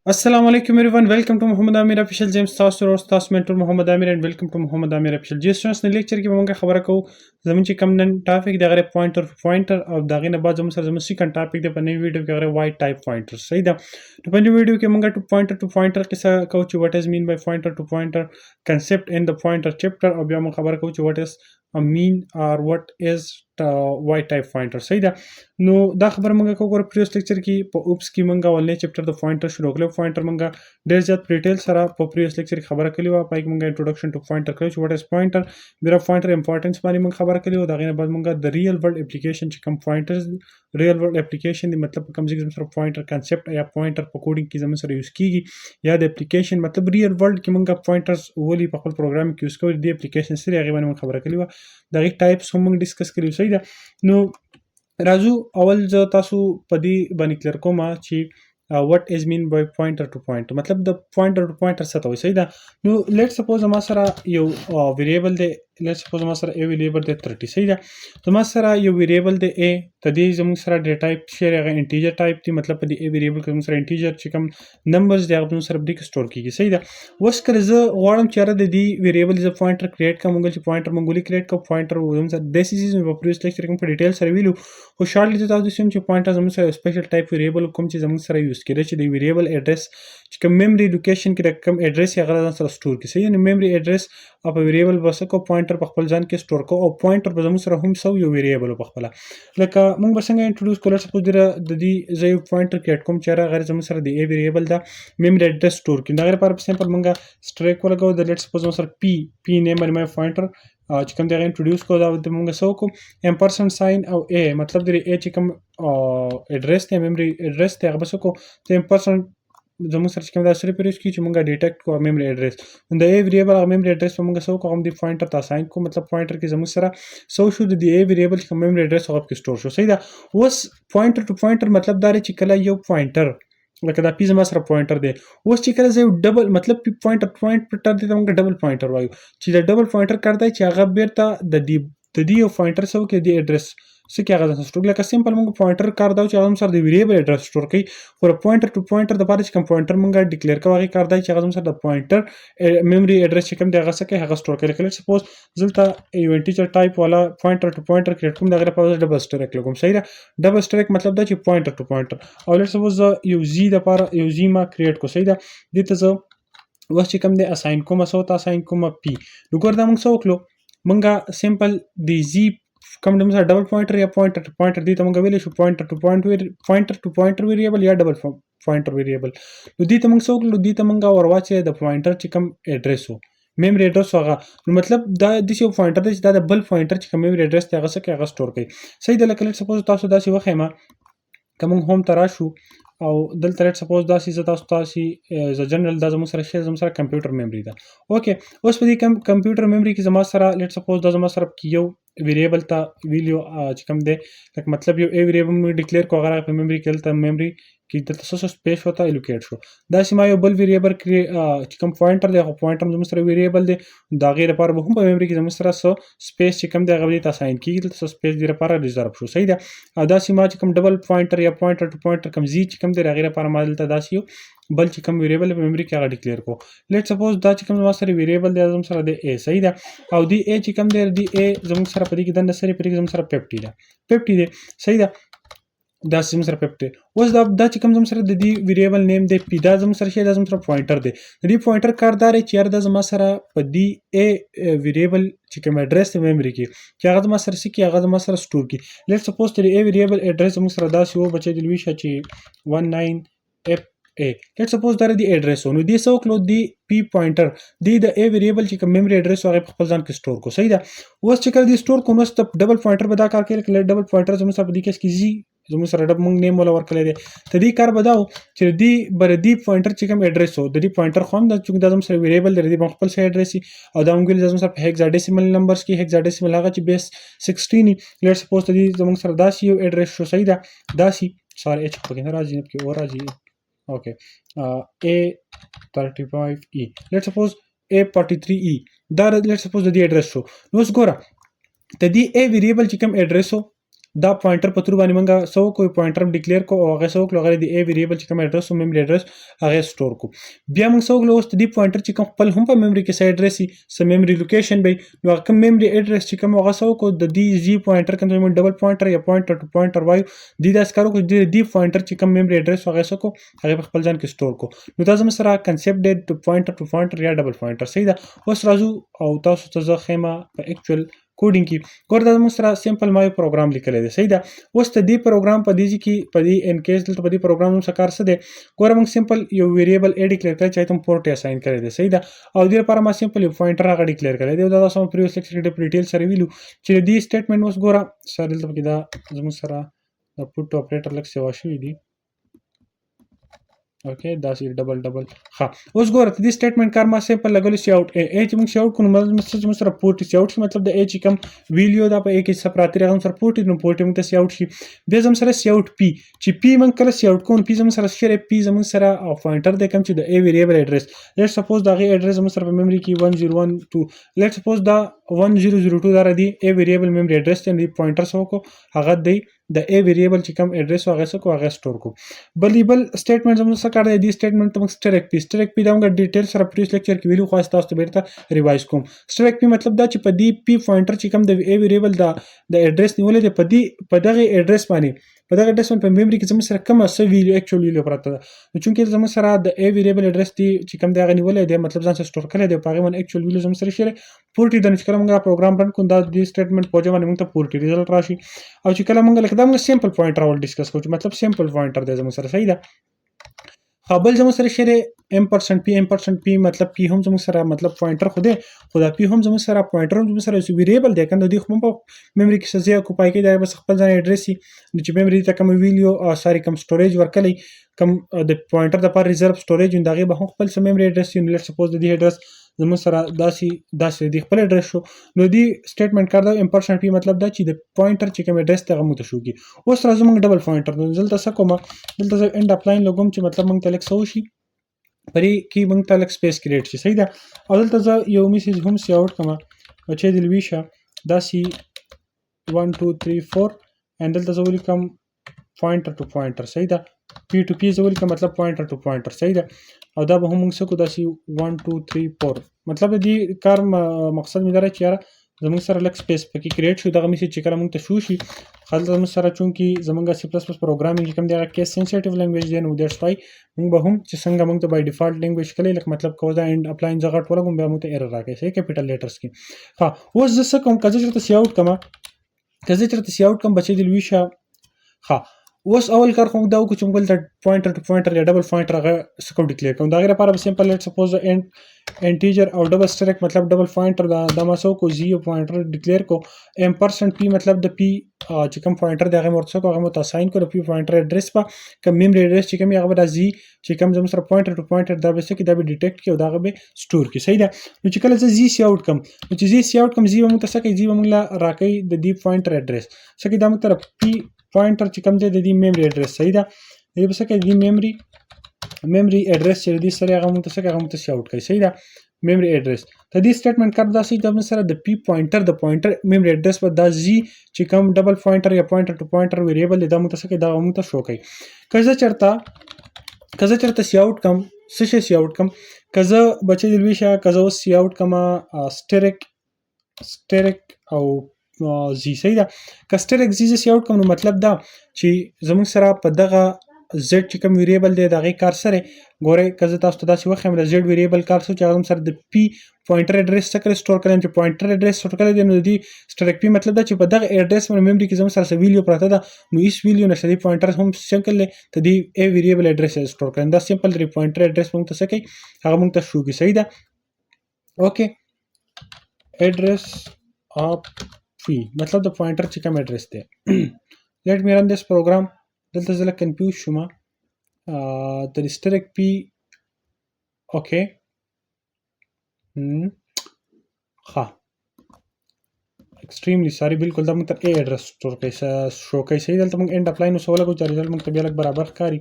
Assalamu alaikum everyone. Welcome to Muhammad Amir official James تاسو او تاسو منټور محمد امیر and welcome to Muhammad Amir official. جی سټوډنټس نن لیکچر کې موږ خبره کوو زموږ چې کم نن ټاپک د غره پوینټر او دغه نه بعد زموږ سره زموږ سیکنډ ټاپک د په نوې ویډیو کې غره وای ټایپ پوینټر صحیح ده. نو په نوې ویډیو کې موږ ټو پوینټر کې څه کوو چې what is mean by pointer to pointer concept in the pointer chapter او بیا موږ خبره کوو چې what is a mean or what is وای ټایپ پوینټر صحیح ده. نو دا خبره موږ کوو ګور پریوس لیکچر کې په اوپس کې موږ ولنې چپټر د پوینټر شروع کړو. پوینټر موږ ډېر زیات ډیټیل سره په پریوس لیکچر کې خبره کړې و. پای کې موږ انټروډکشن ټو پوینټر کړو چې واټ از پوینټر بیا پوینټر امپورټنس باندې موږ خبره کړې و. دا غینه بعد موږ د ریل ورلد اپلیکیشن چې کوم پوینټرز ریل ورلد اپلیکیشن دی مطلب کوم ځای سره پوینټر کنسپټ یا پوینټر په کوډینګ کې زموږ سره یوز کیږي یا د اپلیکیشن مطلب ریل ورلد کې موږ پوینټرز ولې په خپل پروګرام کې یوز کوو. د اپلیکیشن سره هغه باندې موږ خبره کړې و. دا غي ټایپس هم موږ ډیسکس کړو صحیح ده. نو راځو اول زه تاسو په دې باندې کلیر کوم چې what is mean by pointer to pointer مطلب د pointer to pointer څه ته وایي صحیح ده. نو لیټ سپوز ما سره یو ویریبل دی لیټ سپوز ما سره a ویریبل دی 30 صحیح ده. نو ما سره یو ویریبل دی a ته دې زموږ سره ډیټا ټایپ شیر هغه انټیجر ټایپ دی مطلب په دې a ویریبل کې زموږ سره انټیجر چې کوم نمبرز دی هغه زموږ سره ډیک سٹور کیږي صحیح ده. اوس کله زه غواړم چې را د دې ویریبل ز پوینټر کریټ کوم چې پوینټر مونږ کریټ کوم پوینټر زموږ سره د سیسیز په پریوس لیکچر کې په ډیټیل سره ویلو خو شارټلی تاسو سم چې پوینټر زموږ سره سپیشل ټایپ ویریبل کوم چې زموږ سره یوز کړي چې د ویریبل ایډرس چې کوم میموري لوکیشن کې کوم ایډرس یې غره سره سٹور کی صحیح نه میموري ایډرس او په ویریبل بس کو پوینټر په خپل ځان کې سٹور کو او پوینټر په زموږ سره هم سو یو ویریبل په خپل لکه موږ به څنګه انټروډوس کولای سپوز د دې زې پوینټر کې کوم چې غیر زموږ سره د ای ویریبل دا میموري ایډرس سٹور کی دا غیر پر سمپل موږ سټریک ولګو د لیټ سپوز سره پی نیم باندې مای پوینټر چې کوم دغه انټروډوس کو دا د موږ سو کو امپرسن ساين او ا مطلب د ا چې کوم ایډرس ته میموري ایډرس ته هغه بس کو ته امپرسن زموږ سره کوم دا سره پریس کی چې موږ ډیټیکټ کو میموري ایډرس د ای ویریبل میموري ایډرس په موږ سو کوم دی پوینټر ته اساین کو مطلب پوینټر کې زموږ سره سو شو د ای ویریبل کوم میموري ایډرس هغه کې سٹور شو صحیح ده. اوس پوینټر ټو پوینټر مطلب دا چې کله یو پوینټر لکه دا پی زما سره پوینټر دی اوس چې کله زه ډبل مطلب پوینټر دی ته موږ ډبل پوینټر وایو چې دا ډبل پوینټر کړدای چې هغه بیرته د دې یو پوینټر سو کې دی ایډرس څه کې هغه سٹور لکه سمپل موږ پوینټر کار دا چې هغه سره د ویریبل ایډرس سٹور کوي خو پوینټر ټو پوینټر د پاره چې کوم پوینټر موږ ډیکلیئر کوو هغه کار دا چې هغه سره د پوینټر میموري ایډرس چې کوم دی هغه څه کې هغه سٹور کوي. لکه سپوز زلته یو انټیجر ټایپ والا پوینټر ټو پوینټر کریټ کوم دغه په ډبل سټریک لګوم صحیح ده. ډبل سټریک مطلب دا چې پوینټر ټو پوینټر او لیټ سپوز یو زی د پاره یو زی ما کریټ کو صحیح ده. دې ته زه اوس چې کوم دی اساین کوم سو ته اساین کوم پی وګور دا موږ سو کړو موږ سمپل دی زی کوم د مثلا ډبل پوینټر یا پوینټر ټو پوینټر دی ته موږ ویل شو پوینټر ټو پوینټر ویریبل یا ډبل پوینټر ویریبل نو دی ته موږ څو کړو دی ته موږ ورواچې د پوینټر چې کوم ایډرس وو میموري ایډرس هغه نو مطلب دا د یو پوینټر دی چې دا د بل پوینټر چې کوم میموري ایډرس ته هغه څه کې هغه سٹور کوي صحیح ده. لکه سپوز تاسو داسې وخیمه کوم هوم ته راشو او دلته لیټ سپوز دا سیزه تاسو ز جنرال دا زموږ سره شی زموږ سره کمپیوټر میموري ده اوکې. اوس په دې کمپیوټر میموري کې زما سره لیټ سپوز دا زما سره یو ویریبل ته ویلیو چې کوم دی لکه مطلب یو ای ویریبل موږ ډیکلیئر کو هغه په میموري کې تل میموري کې د تاسو سپیس وته الوکیټ شو دا سیمه یو بل ویریبل چې کوم پوینټر دی هغه پوینټر زموږ سره ویریبل دی دا غیر لپاره به هم په میموري کې زموږ سره سو سپیس چې کوم دی هغه ته اساین کیږي تاسو سپیس دی لپاره ریزرو شو صحیح ده. او دا سیمه چې کوم ډبل پوینټر یا پوینټر ټو پوینټر کوم زی چې کوم دی غیر لپاره مال ته دا سیو بل چې کوم ویریبل په میموري کې هغه ډیکلیئر کو لیټ سپوز دا چې کوم زما سره ویریبل دی زموږ سره د ا صحیح ده او دی ا چې کوم دی دی ا زموږ سره په دې کې د نسری په دې کې زموږ سره 50 دی صحیح ده دا زموږ سره 50 اوس دا چې کوم زموږ سره د دې ویریبل نیم دی پی دا زموږ سره شی دا زموږ سره پوینټر دی د دې پوینټر کاردار چې یار دا زما سره په دې ا ویریبل چې کوم ایډرس ته میموري کې چې هغه زما سره سکی هغه زما سره سٹور کی لیټ سپوز ته ا ویریبل ایډرس زموږ سره دا سی و بچی دلوي ش چې 19 اف ا لیټ سپوز دا د ایډرس نو دې سو کلو دی پی پوینټر دی د ا ویریبل چې کوم میموري ایډرس هغه په خپل ځان کې سٹور کو صحیح ده. اوس چې کله دی سٹور کو نو ست ډبل پوینټر به دا کار کوي کله ډبل پوینټر زموږ سره په دې کې زی زموږ سره ډب موږ نیم ولا ورکړی دی ته دې کار بداو چې دې بر دې پوینټر چې کوم ایډرس وو د دې پوینټر خو هم د چې د زموږ سره ویریبل دی د خپل سره ایډرس او دا موږ د زموږ سره په هیکزاډیسیمل نمبرز کې هیکزاډیسیمل هغه چې بیس 16 لیټ سپوز ته دې زموږ سره دا سی یو ایډرس شو صحیح ده دا سی سوري اچ په کې نه راځي کې اور راځي اوکې A35E لیټ سپوز A43E دا لیټ سپوز د دې ایډرس شو نو اوس ګوره ته دې ا ویریبل چې کوم ایډرس وو دا پوینټر په تر باندې موږ سو کوئی پوینټر ډیکلیئر کو او هغه سو کړو هغه د ای ویریبل چې کوم ایډرس او میموري ایډرس هغه سٹور کو بیا موږ سو کړو اوس د دې پوینټر چې کوم خپل هم په میموري کې سي ایډرس سي میموري لوکیشن به نو کوم میموري ایډرس چې کوم هغه سو کو د دې جی پوینټر کوم موږ ډبل پوینټر یا پوینټر ټو پوینټر وایو د دې اسکارو کو د دې پوینټر چې کوم میموري ایډرس هغه سو کو هغه خپل ځان کې سٹور کو نو دا زموږ سره کنسپټ دی ټو پوینټر یا ډبل پوینټر صحیح ده اوس راځو او تاسو ته زه خیمه په اکچوال کوډینګ کې ګور دا موږ سره سمپل مای پروګرام لیکل دی صحیح ده اوس ته دې پروګرام په دې کې په دې ان کیس دلته په دې پروګرام نوم څه کار څه دی ګور موږ سمپل یو ویریبل ا ډیکلیئر کړی چې تم پورټ اساین کړی دی صحیح ده او دې لپاره ما سمپل یو پوینټر هغه ډیکلیئر کړی دی دا تاسو پریویس لیکچر کې ډیټیل سره ویلو چې دې سټیټمنټ اوس ګوره سره دلته کې دا زموږ سره د پټ اپریټر لک سیوا شوی دی اوکې دا سی ډبل ها اوس ګوره دې سټیټمنټ کار ما سمپل لګول سی اوټ ا چې موږ سی اوټ کوو مطلب سره پورټ سی اوټ مطلب د ا چې کوم ویلیو دا په ا کې سپراتری هم سره پورټ نو پورټ موږ ته سی اوټ شي بیا زم سره سی اوټ پی چې پی موږ کله سی اوټ کوو پی زم سره شری پی زم سره او پوینټر د کوم چې د ا ویریبل ایډرس لیټ سپوز دا غي ایډرس زم سره په میموري کې 1012 لیټ سپوز دا 1002 دا ردی ا ویریبل میموري ایډرس ته دی پوینټر سو کو هغه دی د ا ویریبل چې کوم ایډرس هغه سو کو هغه سٹور کو بلیبل سټیټمنټ زموږ سره کار دی سټیټمنټ ته موږ سټریک پی دا موږ ډیټیل سره پریویس لیکچر کې ویلو خو تاسو ته بیرته ریوایز کوم سټریک پی مطلب دا چې په دې پی پوینټر چې کوم د ا ویریبل د ایډرس نیولې دی په دغه ایډرس باندې په دغه ایډرس په میموري کې زموږ سره کومه څه ویلیو اکچوال ویلیو پراته ده نو چونکې زموږ سره د ا ویریبل ایډرس دی چې کوم دی هغه نیولې دی مطلب ځان سره سٹور کړی دی په هغه باندې اکچوال ویلیو زموږ سره شری پورټ د نشکره موږ پروګرام رن کوو دا د سټیټمنټ په ځای باندې موږ ته پورټ ریزلټ راشي او چې کله موږ لکه دا موږ سمپل پوینټر ول ډیسکس کوو مطلب سمپل پوینټر دی زموږ سره صحیح ده خپل زموږ سره شری M% P مطلب P هم زموږ سره مطلب پوینټر خو دی خو دا P هم زموږ سره پوینټر هم زموږ سره ویریبل دی کنه دوی خو په میموري کې سزا کو پای کې دا بس خپل ځان ایډرس چې میموري ته کوم ویلیو ساري کوم سټوریج ورکلی کوم د پوینټر د پر ریزرو سټوریج دغه به هم خپل میموري ایډرس یو لیټ سپوز د دې ایډرس زموږ سره داسې دی خپل ایډرس شو نو دی سټیټمنټ کار دا M% P مطلب دا چې د پوینټر چې کوم ایډرس ته غو ته شو کی اوس راځو موږ ډبل پوینټر دلته څه کوم دلته اند اپلاین لګوم چې مطلب موږ تلک سو شي پرې کې موږ ته لک سپیس کریټ شي صحیح ده او دلته زه یو میسج هم سی اوټ کما او چې د لویشه دا سی 1 2 3 4 اند دلته زه ولیکم پوینټر ټو پوینټر صحیح ده پی ټو پی زه ولیکم مطلب پوینټر ټو پوینټر صحیح ده او دا به هم موږ څه کو دا سی 1 2 3 4 مطلب دې کار مقصد مې دا چې یاره زموږ سره لک سپیس پکې کریټ شو دغه میسج چې کله موږ ته شو شي خلک زموږ سره چونکې زموږ سی پلس پلس پروګرامینګ کوم دی هغه کیس سنسټیو لینګویج دی نو دیټس وای موږ به هم چې څنګه موږ ته بای ډیفالت لینګویج کلی لکه مطلب کوزا اینڈ اپلاین زغه ټول کوم بیا موږ ته ایرر راکړي صحیح کیپټل لیټرز کې ها اوس زه کوم کزه چرته سی اوټ کما کزه چرته سی اوټ کم بچی دی لویشه ها اوس اول کار خو دا وکړو چې موږ د پوینټر ټو پوینټر یا ډبل پوینټر هغه سکو ډیکلیئر کوم دا غیر لپاره سمپل لیټ سپوز انټیجر او ډبل سټریک مطلب ډبل پوینټر دا مسو کو زی پوینټر ډیکلیئر کو M% P مطلب د پی چې کوم پوینټر دغه مرسته کو هغه مت اساین کړو پی پوینټر ایډرس په کوم میموري ایډرس چې کوم هغه د زی چې کوم زم سره پوینټر ټو پوینټر دا به څه کې دا به ډیټیکټ کې او دا به سٹور کې صحیح ده نو چې کله زی سی اوټ کم نو چې زی سی اوټ کم زی به مت څه کې زی به موږ راکې د دی پوینټر ایډرس څه کې دا مت تر پی پوینټر چې کوم دی د دې میموري ایډرس صحیح ده دې به څه کې دی میموري ایډرس چې دې سره هغه مت څه کې هغه مت سی اوټ کوي صحیح ده میموري ایډرس ته دې سټیټمنټ کار دا صحیح د سره د پی پوینټر د پوینټر میموري ایډرس په د زی چې کوم ډبل پوینټر یا پوینټر ټو پوینټر ویریبل د مت څه کې دا مت شو کوي کزه چرته سی اوټ کم څه سی اوټ کم کزه بچی د لویشه کزه سی اوټ کما سټریک او زی صحیح ده کسټریک زی سی اوټ کوم نو مطلب دا چې زموږ سره په دغه زد چې کوم ویریبل دی دغه کار سره ګوره کزه تاسو ته دا چې وخت هم زد ویریبل کار څه چې هغه سره د پی پوینټر ایډرس څخه سٹور کړم چې پوینټر ایډرس سٹور کړل دی نو دی سټریک پی مطلب دا چې په دغه ایډرس باندې میموري کې زموږ سره ویلیو پراته ده نو هیڅ ویلیو نشته دی پوینټر هم سمپل ته دی ای ویریبل ایډرس سٹور کړم دا سمپل دی پوینټر ایډرس موږ ته څه کوي هغه موږ ته شو کی صحیح ده اوکې ایډرس اف پی مطلب د پوینټر چې کوم ایډرس دی لیټ می رن دس پروګرام دلته زله کنفیوز شوم د سټریک پی اوکې ها ایکستریملی ساری بالکل دا موږ ته ای ایډرس سٹور کوي شو کوي صحیح دلته موږ اند اپلاین وسوله کو چې ریزلټ موږ ته بیا لږ برابر ښکاري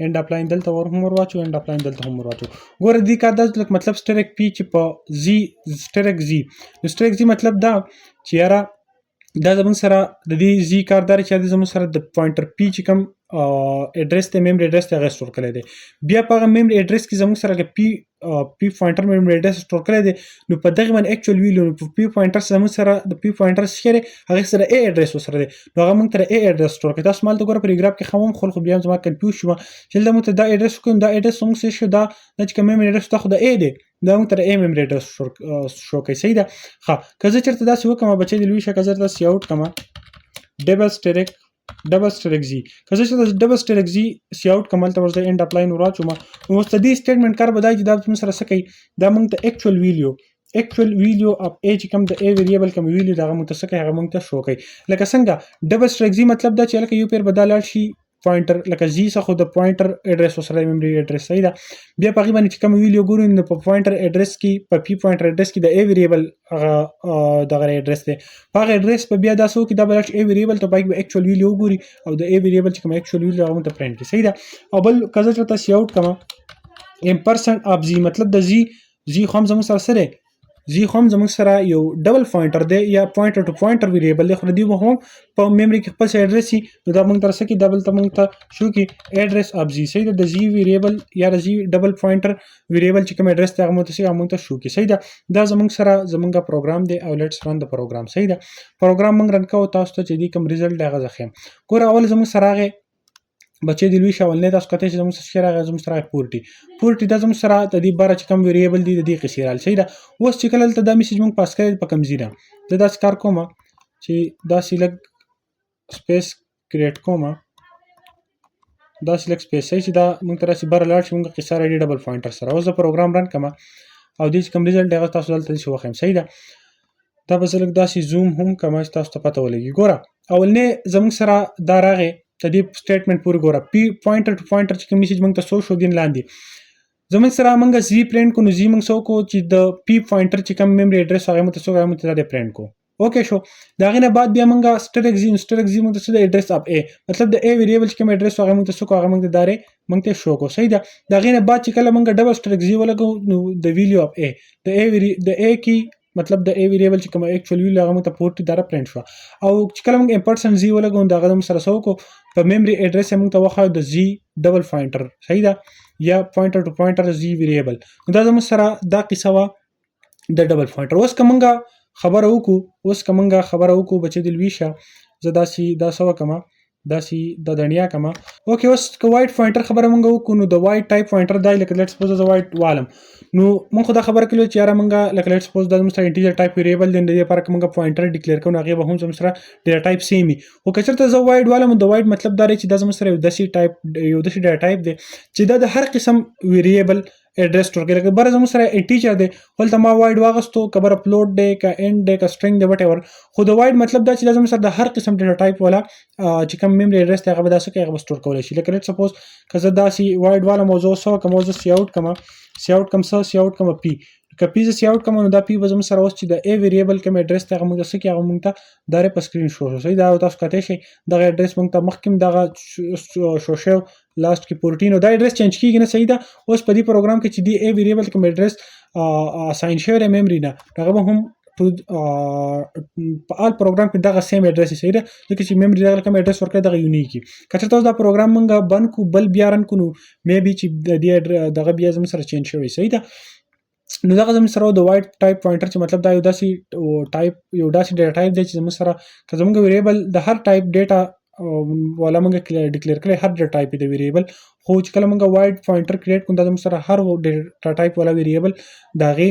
اند اپلاین دلته ور واچو اند اپلاین دلته هم ور واچو ګوره دې کار دا مطلب سټریک پی چې په زی سټریک زی نو سټریک زی مطلب دا چې یاره دا زموږ سره د دې زی کار دار چې زموږ سره د پوینټر پی چې کوم اډرس ته میموري اډرس ته غوښتل کړی دی بیا په هغه میموري اډرس کې زموږ سره پی پوینټر میموري اډرس سٹور کړی دی نو په دغه باندې اکچوال ویلو په پی پوینټر زموږ سره د پی پوینټر سره هغه سره ای اډرس وسره دی نو هغه موږ ته ای اډرس سٹور کړی تاسو مالته ګوره پاراګراف کې خو بیا زما کنفیوز شوم چې دا موږ ته دا اډرس کوم دا اډرس موږ شو دا چې میموري اډرس ته خو د ای دی دا موږ ته ای میموري اډرس شو کوي صحیح ده ها که زه چېرته داسې وکړم بچی د لوی شکه زه داسې آوټ کړم ډبل سټریک زی که زه چې ډبل سټریک زی سی آوټ کمل ته ورځي اینډ اپلاین وراچوم نو اوس د دې سټیټمنټ کار بدای چې دا موږ سره څه کوي دا موږ ته اکچوال ویلیو اف ای چې کوم د ای ویریبل کوم ویلیو دا موږ ته څه کوي هغه موږ ته شو کوي لکه څنګه ډبل سټریک زی مطلب دا چې لکه یو پیر بدل شي پوینټر لکه زی څخه د پوینټر اډرس سره میموري اډرس صحیح ده بیا په غیبه چې کوم ویلیو ګورو نو په پوینټر اډرس کې په پی پوینټر اډرس کې د ای ویریبل دغه اډرس دی په هغه اډرس په بیا داسو کې دا بل ای ویریبل ته پای اکچوال ویلیو ګوري او د ای ویریبل چې کوم اکچوال ویلیو هغه ته پرنٹ کی صحیح ده او بل کزه چې تاسو آوټ کما امپرسنٹ اف زی مطلب د زی خام زموږ سره زی هم زموږ سره یو ډبل پوینټر دی یا پوینټر ټو پوینټر ویریبل دی خو د دې هم په میموري کې خپل اډرس وي نو دا موږ ترسه کې ډبل ته موږ ته شو کې اډرس اف زی صحیح ده د زی ویریبل یا د زی ډبل پوینټر ویریبل چې کوم اډرس ته هغه موږ ته شو کې صحیح ده دا زموږ سره زموږ پروګرام دی او لیټس رن د پروګرام صحیح ده پروګرام موږ رن کوو تاسو ته چې دې کوم ریزلټ دی هغه ځخم ګوره اول زموږ سره هغه بچې د لوی شاول نه تاسو کته چې زموږ سره راغی زموږ سره پورټي دا زموږ سره د دې بار چې کوم ویریبل دی د دې قصې رال صحیح ده اوس چې کله ته دا میسج موږ پاس کړی په کوم زیره زه داسې کار کوم چې دا سلیکټ سپیس کریټ کوم دا سلیکټ سپیس چې دا موږ تر څه بار لاړ شي موږ قصه راډي ډبل پوینټر سره اوس دا پروګرام رن کما او دې کوم ریزلټ هغه تاسو دلته شو وخم صحیح ده دا به زلک داسې زوم هم کما تاسو ته پته ولګي ګوره اولنې زموږ سره دا راغی ته دې سټیټمنټ پورې ګوره پی پوینټر ټو پوینټر چې کوم میسج موږ ته شو دین لاندې زموږ سره موږ زی پرنٹ کو نو زی موږ سو کو چې د پی پوینټر چې کوم میموري اډرس هغه موږ ته سو هغه موږ ته پرنٹ کو اوکے شو دا غینه بعد بیا موږ سټریک زی موږ ته د اډرس اف ای مطلب د ای ویریبل چې کوم اډرس هغه موږ ته سو هغه موږ ته دارې موږ ته شو کو صحیح ده دا غینه بعد چې کله موږ ډبل سټریک زی ولګو نو د ویلیو اف ای د ای کی مطلب د ای ویریبل چې کوم اکچوال ویلیو هغه موږ ته پورټ دره پرنٹ شو او چې کله موږ امپرسنٹ زی ولګو دا غو سره سو کو په میموري اډرس موږ ته واخا د زی ډبل پوینټر صحیح ده یا پوینټر ټو پوینټر زی ویریبل دا زموږ سره دا قصه وا د ډبل پوینټر اوس کومه خبر وکړو بچی د لویشه زداسي دا سو کما داسي د دنیا کما اوکې اوس کو وایټ پوینټر خبره مونږ وکړو نو د وایټ ټایپ پوینټر دای لکه لیټس سپوز د وایټ والم نو مونږ خو دا خبره کړو چې یاره مونږ لکه لیټس سپوز د مستر انټیجر ټایپ ویریبل د دې لپاره مونږ پوینټر ډیکلیئر کوو هغه به هم زموږ سره ډیټا ټایپ سیم وي او کچرته زه وایټ والم د وایټ مطلب دا چې د زموږ سره یو داسې ډیټا ټایپ دی چې د هر قسم ویریبل اډرس سٹور کړي لکه بر زموږ سره انټیجر دی ولته ما وایډ واغستو کبر اپلوډ دی کا اینډ دی کا سټرینګ دی وټ ایور خو د وایډ مطلب دا چې زموږ سره د هر قسم ډیټا ټایپ ولا چې کوم میموري اډرس ته هغه داسې کې هغه سٹور کولای شي لکه لیټس سپوز کزه داسې وایډ والا موضوع سو کوم موضوع سی آوټ کما پی کپی ز سی آوټ کوم نو دا پی به زموږ سره اوس چې د ای ویریبل کوم اډرس ته هغه موږ داسې کې هغه موږ ته داره په سکرین شو صحیح دا تاسو کته شي دغه اډرس موږ ته مخکیم دغه شو لاست کې پورټینو دا اډرس چینج کیږي نه صحیح ده اوس په دې پروګرام کې چې دی ای ویریبل کوم اډرس اساین شوی میموري نه هغه هم په آل پروګرام کې دغه سیم اډرس صحیح ده لکه چې میموري دغه کوم اډرس ورکړي دغه یونیک کچته تاسو دا پروګرام مونږ بند کو بل بیا رن کو نو مې بي چې د دې دغه بیا زموږ سره چینج شوی صحیح ده نو دغه زموږ سره د وایټ ټایپ پوینټر چې مطلب دا یو داسې ډیټا ټایپ دی چې زموږ سره که زموږ ویریبل د هر ټایپ ډیټا ولا موږ ډیکلیئر کړی هر ډیټا ټایپ د ویریبل خو چې کله موږ وایډ پوینټر کریټ کوم د سره هر ډیټا ټایپ ولا ویریبل داغه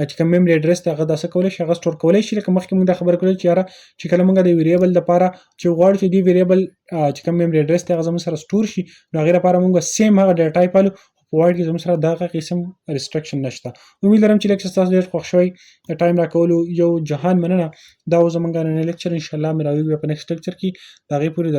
چې کوم میموري اډرس ته هغه داسې کولای شي هغه سٹور کولای شي لکه مخکې موږ د خبر کړو چې یاره چې کله موږ د ویریبل لپاره چې غواړو چې دی ویریبل چې کوم میموري اډرس ته هغه سره سٹور شي نو هغه لپاره موږ سیم هغه ډیټا ټایپ الو وایډ کې زموږ سره دغه قسم ریستریکشن نشته امید لرم چې لیکچر تاسو ډیر خوښ شوی ټایم راکولو یو جهان مننه دا زمونږ نن لیکچر ان شاء الله مې راوي په نیکسټ لیکچر کې دا غي پوری